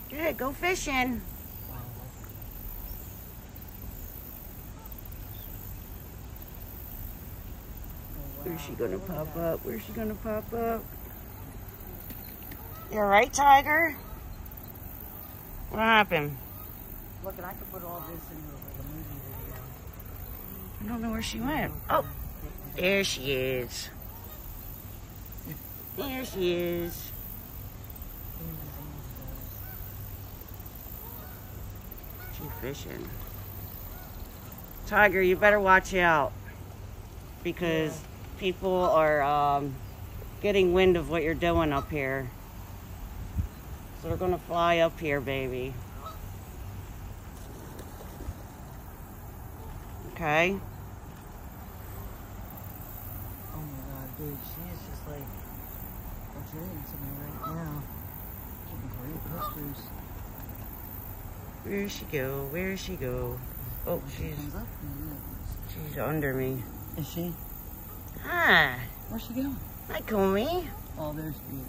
Good, go fishing. Where's she gonna pop up? Where's she gonna pop up? You alright, Tiger? What happened? Look, and I could put all this into like a movie video. I don't know where she went. Oh, there she is. There she is. She's fishing. Tiger, you better watch out. Because people are getting wind of what you're doing up here. So they're gonna fly up here, baby. Okay? Oh my god, dude, she is just like a dream to me right now. Getting great hookers. Where'd she go? Where'd she go? Oh, she's under me. Is she? Hi. Where's she going? Hi, Comey. Oh, there she is.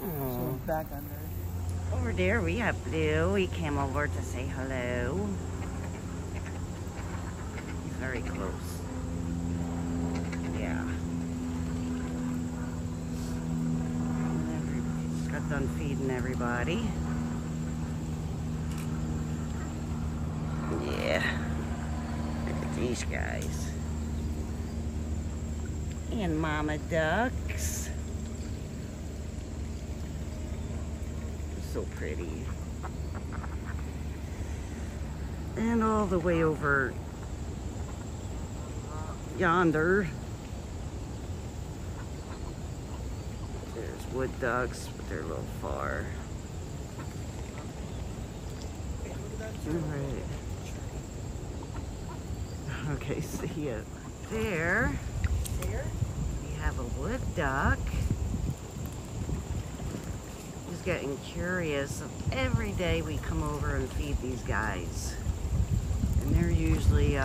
Oh. She's back under. Over there we have Blue. He came over to say hello. He's very close. Yeah. Just got done feeding everybody. Yeah. Look at these guys. And mama ducks. So pretty. And all the way over yonder, there's wood ducks, but they're a little far. Alright. Okay, see it there. There? We have a wood duck. He's getting curious. Every day we come over and feed these guys. And they're usually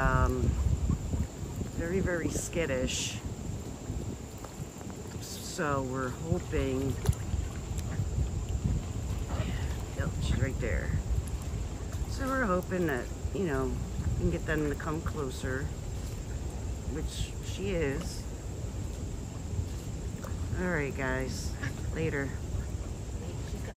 very, very skittish. So we're hoping... Yep, she's right there. So we're hoping that, you know, we can get them to come closer. Which she is. Alright guys, later.